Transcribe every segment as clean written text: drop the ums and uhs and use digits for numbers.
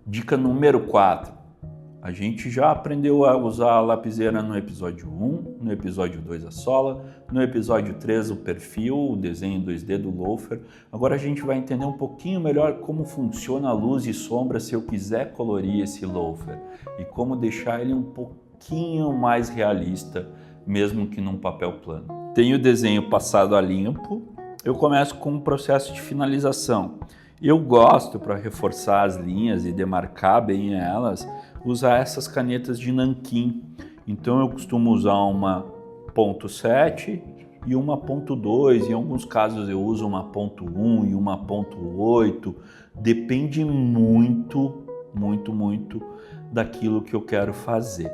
Dica número 4. A gente já aprendeu a usar a lapiseira no episódio 1, no episódio 2 a sola, no episódio 3 o perfil, o desenho 2D do loafer. Agora a gente vai entender um pouquinho melhor como funciona a luz e sombra se eu quiser colorir esse loafer e como deixar ele um pouquinho mais realista, mesmo que num papel plano. Tenho o desenho passado a limpo, eu começo com um processo de finalização. Eu gosto, para reforçar as linhas e demarcar bem elas, usar essas canetas de nanquim. Então eu costumo usar uma .7 e uma .2, em alguns casos eu uso uma .1 e uma .8, depende muito daquilo que eu quero fazer.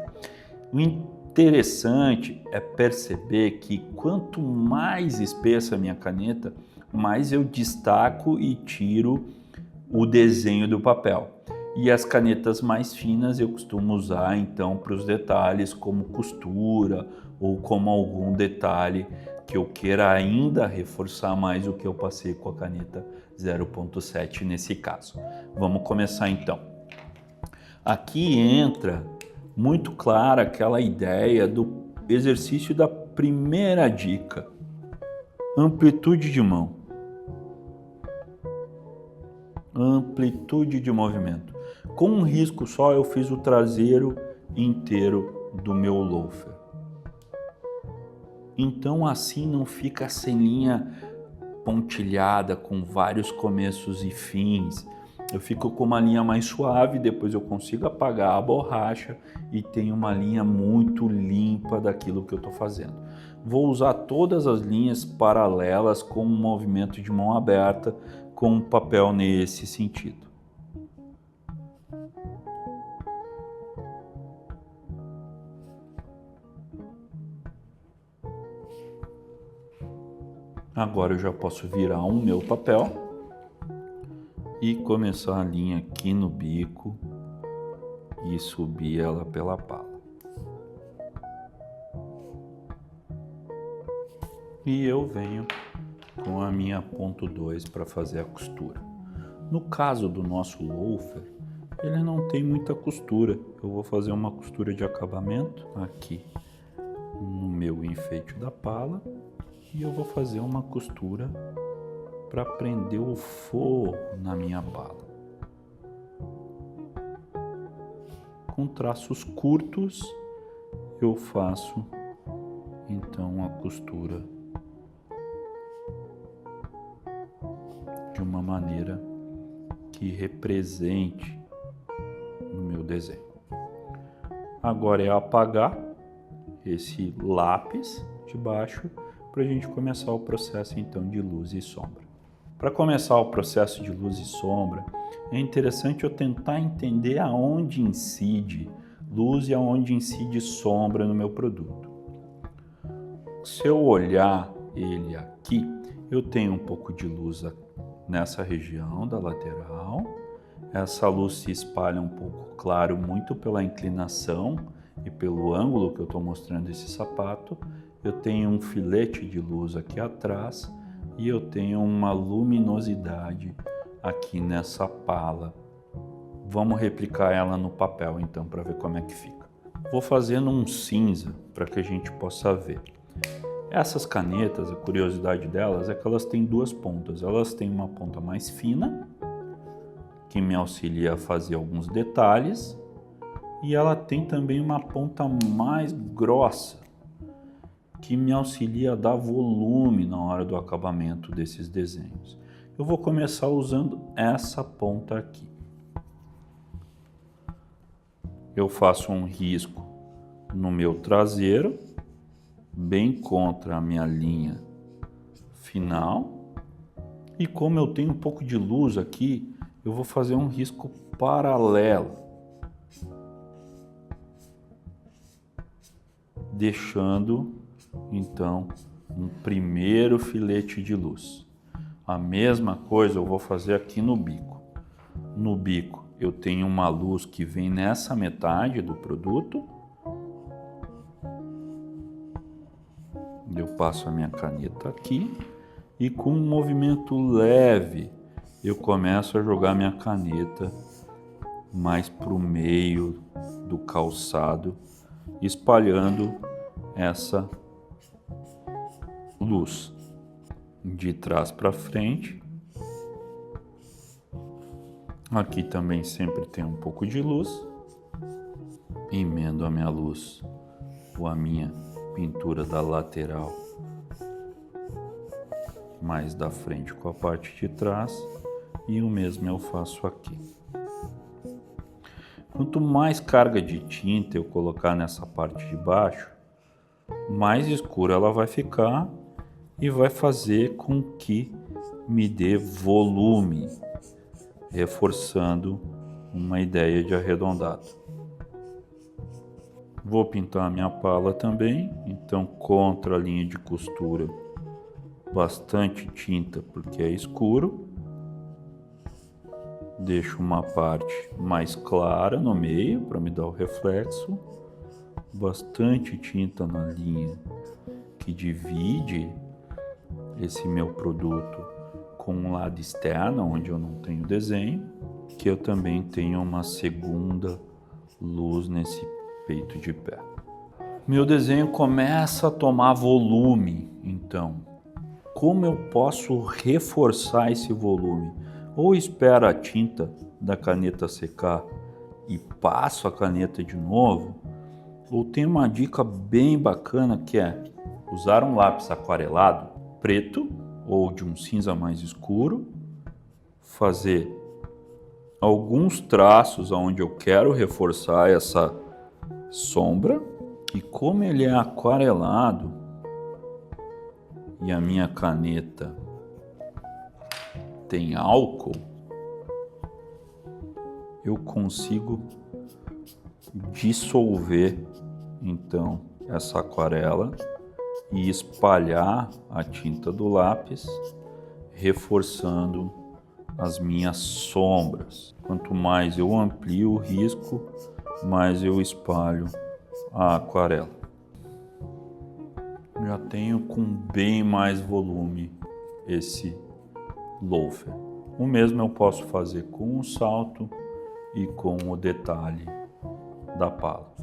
O interessante é perceber que quanto mais espessa a minha caneta, mais eu destaco e tiro o desenho do papel. E as canetas mais finas eu costumo usar então para os detalhes como costura ou como algum detalhe que eu queira ainda reforçar mais o que eu passei com a caneta 0.7 nesse caso. Vamos começar então. Aqui entra muito clara aquela ideia do exercício da primeira dica, amplitude de mão. Amplitude de movimento. Com um risco só eu fiz o traseiro inteiro do meu loafer. Então assim não fica sem linha pontilhada com vários começos e fins. Eu fico com uma linha mais suave, depois eu consigo apagar a borracha e tenho uma linha muito limpa daquilo que eu estou fazendo. Vou usar todas as linhas paralelas com um movimento de mão aberta, com um papel nesse sentido. Agora eu já posso virar o meu papel e começar a linha aqui no bico e subir ela pela pala. E eu venho com a minha .2 para fazer a costura. No caso do nosso loafer, ele não tem muita costura. Eu vou fazer uma costura de acabamento aqui no meu enfeite da pala e eu vou fazer uma costura para prender o forro na minha pala. Com traços curtos eu faço então a costura de uma maneira que represente no meu desenho. Agora é apagar esse lápis de baixo para a gente começar o processo então de luz e sombra. Para começar o processo de luz e sombra, é interessante eu tentar entender aonde incide luz e aonde incide sombra no meu produto. Se eu olhar ele aqui, eu tenho um pouco de luz nessa região da lateral. Essa luz se espalha um pouco, claro, muito pela inclinação e pelo ângulo que eu estou mostrando esse sapato. Eu tenho um filete de luz aqui atrás e eu tenho uma luminosidade aqui nessa pala. Vamos replicar ela no papel então para ver como é que fica. Vou fazendo um cinza para que a gente possa ver. Essas canetas, a curiosidade delas é que elas têm duas pontas. Elas têm uma ponta mais fina, que me auxilia a fazer alguns detalhes, e ela tem também uma ponta mais grossa, que me auxilia a dar volume na hora do acabamento desses desenhos. Eu vou começar usando essa ponta aqui. Eu faço um risco no meu traseiro, bem contra a minha linha final. E como eu tenho um pouco de luz aqui, eu vou fazer um risco paralelo, deixando então um primeiro filete de luz. A mesma coisa eu vou fazer aqui no bico. No bico eu tenho uma luz que vem nessa metade do produto. Eu passo a minha caneta aqui e com um movimento leve eu começo a jogar minha caneta mais para o meio do calçado, espalhando essa luz de trás para frente. Aqui também sempre tem um pouco de luz. Emendo a minha luz ou a minha pintura da lateral mais da frente com a parte de trás, e o mesmo eu faço aqui. Quanto mais carga de tinta eu colocar nessa parte de baixo, mais escura ela vai ficar e vai fazer com que me dê volume, reforçando uma ideia de arredondado. Vou pintar a minha pala também, então contra a linha de costura, bastante tinta porque é escuro. Deixo uma parte mais clara no meio para me dar o reflexo. Bastante tinta na linha que divide esse meu produto com um lado externo, onde eu não tenho desenho, que eu também tenho uma segunda luz nesse peito de pé. Meu desenho começa a tomar volume, então. Como eu posso reforçar esse volume? Ou espero a tinta da caneta secar e passo a caneta de novo, ou tem uma dica bem bacana que é usar um lápis aquarelado preto ou de um cinza mais escuro, fazer alguns traços onde eu quero reforçar essa sombra, e como ele é aquarelado e a minha caneta tem álcool, eu consigo dissolver então essa aquarela e espalhar a tinta do lápis, reforçando as minhas sombras. Quanto mais eu amplio o risco, mais eu espalho a aquarela. Já tenho com bem mais volume esse loafer. O mesmo eu posso fazer com o salto e com o detalhe da pala.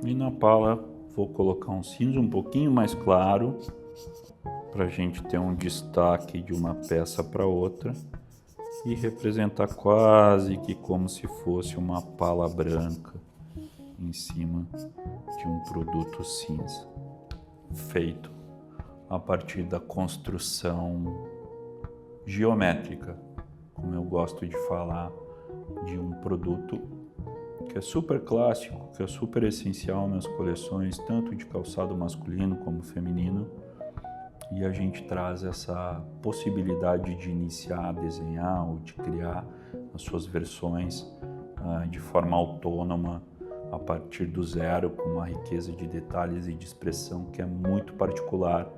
E na pala vou colocar um cinza um pouquinho mais claro para a gente ter um destaque de uma peça para outra e representar quase que como se fosse uma pala branca em cima de um produto cinza, feito a partir da construção geométrica, como eu gosto de falar, de um produto que é super clássico, que é super essencial nas coleções, tanto de calçado masculino como feminino, e a gente traz essa possibilidade de iniciar a desenhar ou de criar as suas versões de forma autônoma, a partir do zero, com uma riqueza de detalhes e de expressão que é muito particular,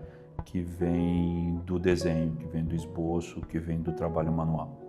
que vem do desenho, que vem do esboço, que vem do trabalho manual.